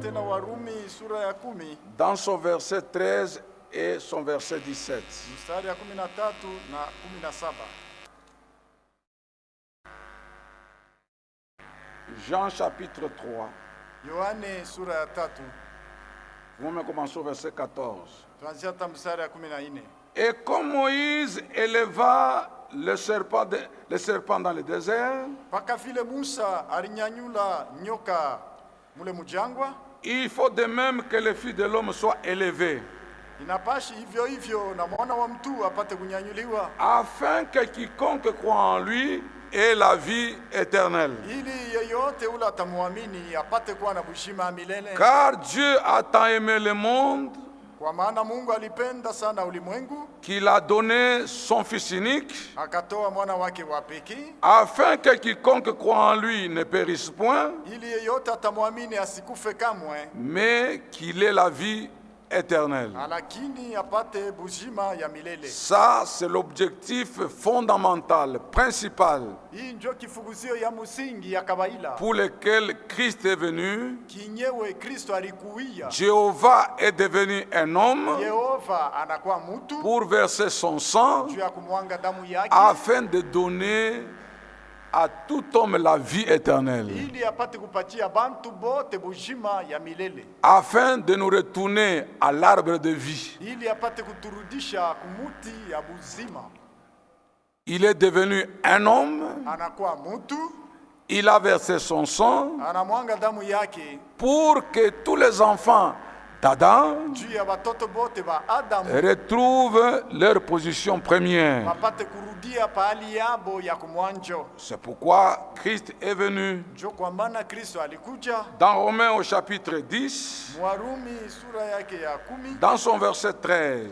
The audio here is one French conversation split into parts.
tena Warumi sura ya 10 dans son verset 13 et son verset 17. mstari ya 13 na 17. Jean chapitre 3. Yohane sura ya 3 Vous me commencez au verset 14. tuanzia hata mstari ya 14. Et comme Moïse éleva le serpent dans le désert, Paka vile Musa alinyanyula nyoka mule mujangwa, il faut de même que le Fils de l'homme soit élevé, inapashi hivyo hivyo na mwana wa mtu apate kunyanyuliwa, afin que quiconque croit en lui ait la vie éternelle. ili yeyote ule atamwamini apate kuwa na bushima milele. Car Dieu a tant aimé le monde Kwa maana Mungu alipenda sana ulimwengu qu'il a donné son Fils unique, akatoa mwana wake wa pekee, afin que quiconque croit en lui ne périsse point, ili yeyote atamwamini asikufe kamwe, mais qu'il ait la vie éternelle. lakini apate bushima ya milele. Ça, c'est l'objectif fondamental, principal, Hii ndio kifuguzio ya msingi ya kawaida pour lequel Christ est venu. kinyewe Kristo alikuia. Jéhovah est devenu un homme Yehova anakuwa mtu pour verser son sang juu ya kumwanga damu yake, afin de donner à tout homme la vie éternelle, ili apate kupatia bantu bote bushima ya milele, afin de nous retourner à l'arbre de vie. ili apate kuturudisha kumuti ya buzima. Il est devenu un homme, Anakuwa mtu, il a versé son sang anamwanga damu yake pour que tous les enfants d'Adam juu ya watoto bote ba Adamu retrouvent leur position première. wapate kurudia pahali yabo ya kumwanjo. C'est pourquoi Christ est venu. Njo kwa maana Kristo alikuja. Dans Romains au chapitre 10, Warumi sura yake ya 10 dans son verset 13,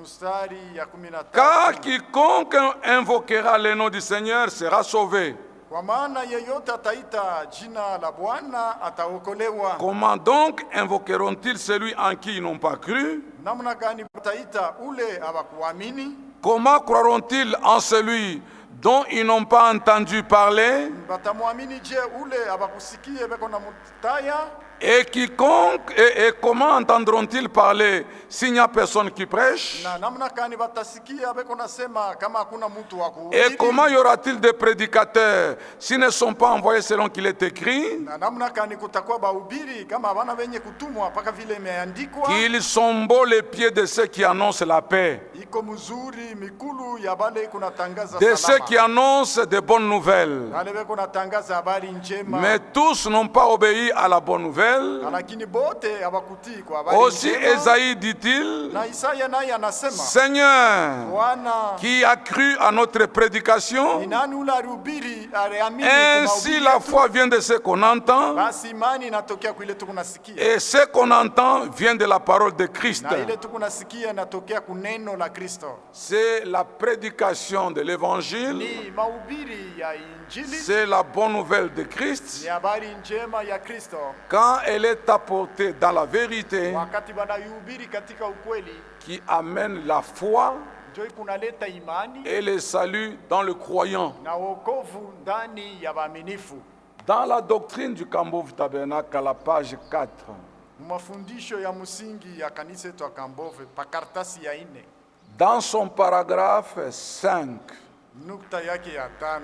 mstari ya 13. car quiconque invoquera le nom du Seigneur sera sauvé. Kwa maana yeyote ataita jina la Bwana ataokolewa. Comment donc invoqueront-ils celui en qui ils n'ont pas cru? Namna gani bataita ule abakuamini? Comment croiront-ils en celui dont ils n'ont pas entendu parler? Batamwamini je ule abakusikie beko na mutaya? Et comment entendront-ils parler s'il n'y a personne qui prêche? Na namna gani batasikia beko nasema kama hakuna mtu wa kuhubiri? Et comment y aura-t-il des prédicateurs s'ils ne sont pas envoyés selon qu'il est écrit? Na namna gani kutakuwa bahubiri kama bana wenye kutumwa paka vile imeandikwa? Qu'ils sont beaux les pieds de ceux qui annoncent la paix, Iko mzuri mikulu ya bale kunatangaza de ceux qui salama. annoncent de bonnes nouvelles. Bale beko natangaza habari njema. Mais tous n'ont pas obéi à la bonne nouvelle. Lakini bote hawakutii kwa habari Aussi njema. Esaïe dit-il, Na Isaya naye anasema, Seigneur, Bwana qui a cru à notre prédication, ni nani ule alihubiri aliamini ainsi kwa la mahubiri foi vient de ce qu'on entend, basi imani inatokea kwa ile tukunasikia, et ce qu'on entend vient de la parole de Christ. na ile tukunasikia inatokea kuneno la Kristo. C'est la prédication de l'évangile, Ni mahubiri ya Injili, c'est la bonne nouvelle de Christ. ni habari njema ya Kristo. Quand elle est apportée dans la vérité, Wakati banayuhubiri katika ukweli, qui amène la foi ndio kunaleta imani et le salut dans le croyant. na wokovu ndani ya waaminifu. Dans la doctrine du Kambov Tabernacle, à la page 4, Mafundisho ya msingi ya kanisa yetu ya Kambove pa kartasi ya 4 dans son paragraphe 5, nukta yake ya 5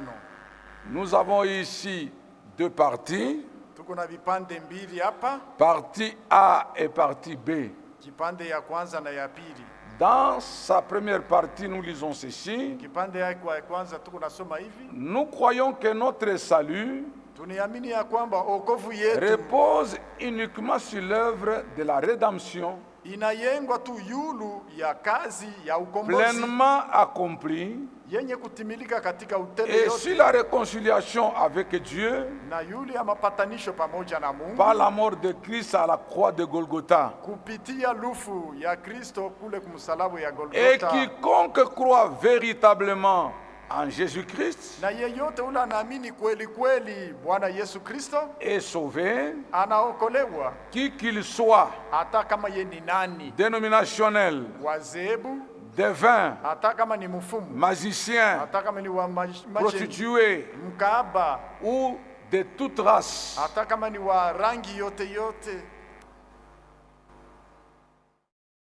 nous avons ici deux parties, tuko na vipande mbili hapa, partie A et partie B. kipande ya kwanza na ya pili. Dans sa première partie, nous lisons ceci. Kipande yake ya kwanza tuko nasoma hivi: Nous croyons que notre salut tuniamini ya kwamba wokovu yetu repose uniquement sur l'œuvre de la rédemption inayengwa tu yulu ya kazi ya ukombozi pleinement accomplie yenye kutimilika katika utele et yote, sur la réconciliation avec Dieu na yule ya mapatanisho pamoja na Mungu par la mort de Christ à la croix de Golgotha. kupitia lufu ya Kristo kule kumsalaba ya Et Golgotha. quiconque croit véritablement en Jésus-Christ Na yeyote ule anaamini kweli kweli Bwana Yesu Kristo est sauvé, anaokolewa, qui qu'il soit, hata kama ye ni nani, dénominationnel, wazebu, devin, hata kama ni mfumu, magicien, hata kama ni wa prostituée mkaaba, ou de toute race. hata kama ni wa rangi yote yote,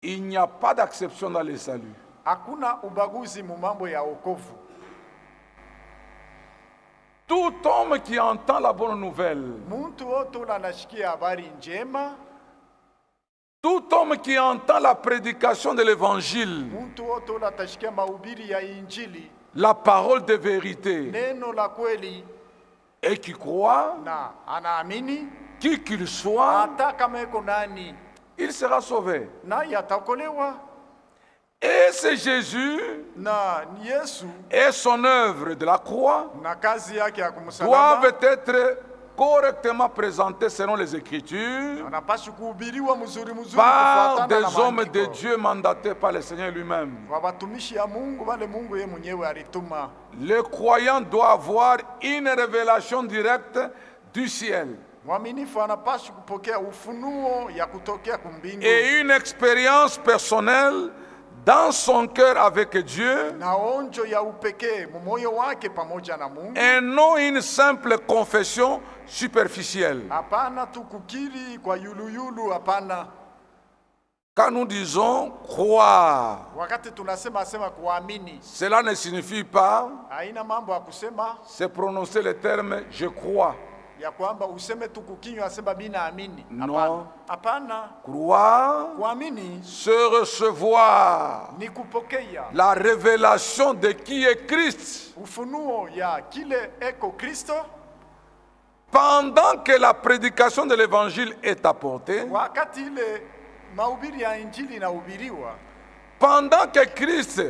il n'y a pas d'acception dans les saluts. Hakuna ubaguzi mu mambo ya wokovu. Tout homme qui entend la bonne nouvelle, Muntu wote ule anashikia habari njema, tout homme qui entend la prédication de l'évangile, muntu wote ule atashikia mahubiri ya injili, la parole de vérité, neno la kweli, et qui croit, na anaamini, qui qu'il soit, hata kama eko nani, il sera sauvé. naye ataokolewa. Et c'est Jésus Na ni Yesu et son œuvre de la croix na kazi yake ya kumsalaba doivent être correctement présentés selon les Écritures anapaswa kuhubiriwa mzuri mzuri par kufuatana na des hommes de maandiko. Dieu mandatés par le Seigneur lui-même. Kwa watumishi ya Mungu wale Mungu yeye mwenyewe alituma. Le croyant doit avoir une révélation directe du ciel Mwaminifu anapaswa kupokea ufunuo ya kutokea kumbingu et une expérience personnelle dans son cœur avec Dieu na onjo ya upekee mumoyo wake pamoja na Mungu. et non une simple confession superficielle. Hapana tu kukiri kwa yuluyulu, hapana. Quand nous disons croire, Wakati tunasema kuamini, cela ne signifie pas haina mambo ya kusema c'est prononcer le terme je crois. ya kwamba useme tu kukinywa asema mimi naamini. Non. Hapana. Hapana. Croire, Kuamini se recevoir ni kupokea la révélation de qui est Christ ufunuo ya kile eko Kristo pendant que la prédication de l'évangile est apportée, wakati ile mahubiri ya injili inahubiriwa, pendant que Christ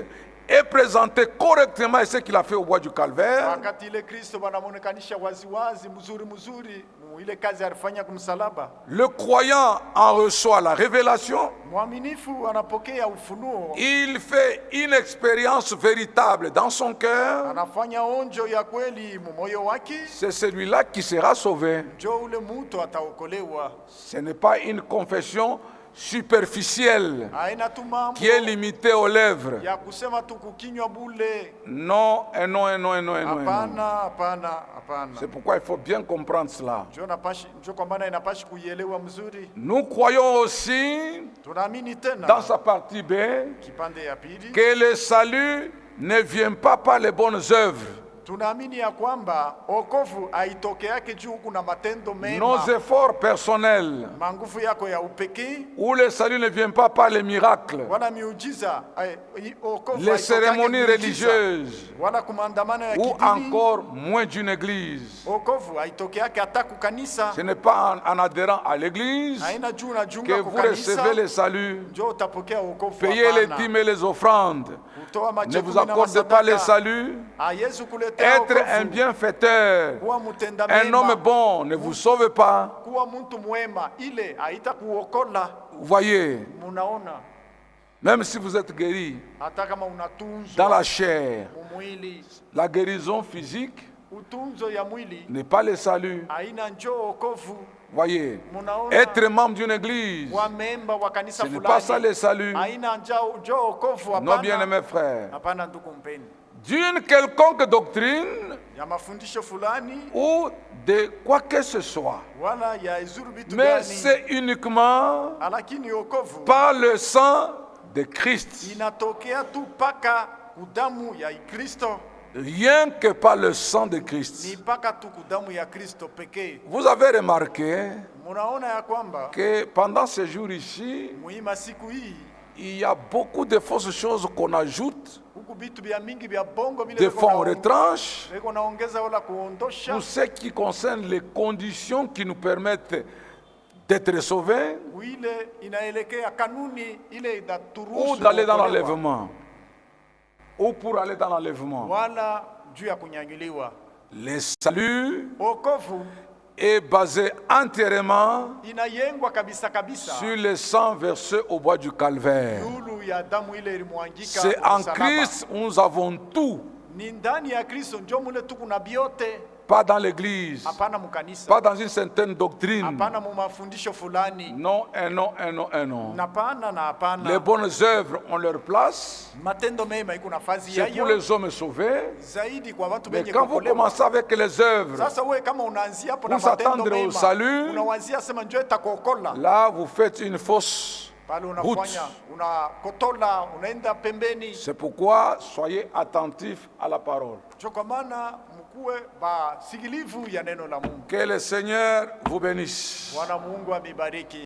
est présenté correctement et ce qu'il a fait au bois du Calvaire, wakati ile Kristo wanamonekanisha waziwazi mzuri mzuri ile kazi alifanya kumsalaba, le croyant en reçoit la révélation, mwaminifu anapokea ufunuo, il fait une expérience véritable dans son cœur, anafanya onjo ya kweli mumoyo wake, c'est celui-là qui sera sauvé. njo ule mutu ataokolewa. Ce n'est pas une confession superficielle Haina tu mambo qui est limitée aux lèvres. ya kusema tu kukinywa bule. Non, et non, et non, et non, et non, et non. Hapana, hapana, hapana. C'est pourquoi il faut bien comprendre cela. Njo kwa maana inapashi kuielewa mzuri. Nous croyons aussi, Tunaamini tena dans sa partie B, kipande ya pili, que le salut ne vient pas par les bonnes œuvres. tunaamini ya kwamba okovu haitokeake juu kuna matendo mema, Nos efforts personnels, manguvu yako ya upekee, ou le salut ne vient pas par les miracles, wala miujiza. Okovu les haitokeake cérémonies miujiza, religieuses, wala kumaandamano ya ou kidini. encore moins d'une église. Okovu haitokeake hata kukanisa, Ce n'est pas en adhérant à l'église haina juu na que junga vous recevez kukanisa le salut. njo utapokea okovu. Payez les Hapana. dîmes et les offrandes Kutoa ne mache vous kumi na accorde pas le masadaka salut. hayezu kuletea Être un okovu. bienfaiteur, Kuwa mutenda un mema, homme bon ne vous sauve pas. kuwa muntu mwema ile haita kuokola. Vous voyez, Munaona, même si vous êtes guéri hata kama dans unatunzwa la chair, mumwili, la guérison physique utunzo ya mwili n'est pas le salut. haina njo okovu. Voyez, Munaona, être membre d'une église, wa memba wa kanisa ce n'est pas ça fulani le salut. haina njo okovu. Non, bien Hapana, aimés frères. hapana ndugu mpeni, D'une quelconque doctrine ya mafundisho fulani ou de quoi que ce soit, wala ya izuru vitu mais gani, c'est uniquement lakini okovu par le sang de Christ. inatokea tu paka kudamu ya Kristo, Rien que par le sang de ni Christ. paka tu kudamu ya Kristo pekee. Vous avez remarqué Munaona ya kwamba que pendant ces jours ici, muhima siku hii il y a beaucoup de fausses choses qu'on ajoute, huku vitu vya mingi vya bongo vile des viko fois on naong- retranche, viko naongeza wala kuondosha pour ce qui concerne les conditions qui nous permettent d'être sauvés ile inaelekea kanuni ile ou inaturuhusu d'aller dans kuokolewa, l'enlèvement, ou pour aller dans l'enlèvement. wala juu ya kunyanyuliwa. Le salut Okovu est basé entièrement inayengwa kabisa kabisa sur le sang versé au bois du Calvaire. yulu ya damu ile ilimwangika C'est en msalaba. Christ où nous avons tout, Ni ndani ya Kristo njo mule tu kuna biote, pas dans l'église, hapana mukanisa, pas dans une certaine doctrine. hapana mu mafundisho fulani, Non, et non, et non, et non. hapana na hapana. Les bonnes œuvres ont leur place, Matendo mema iko nafasi c'est pour yayo les hommes sauvés. zaidi kwa watu Mais wenye quand vous kuokolewa. commencez avec les œuvres, Sasa wewe kama unaanzia hapo na Pour matendo s'attendre au mema, salut, unawazia sema njoo itakuokola, là vous faites une fausse pale unafanya unakotola, unaenda pembeni. C'est pourquoi soyez attentifs à la parole. Kwa maana mkuwe basigilivu ya neno la Mungu. Que le Seigneur vous bénisse. Bwana Mungu amibariki.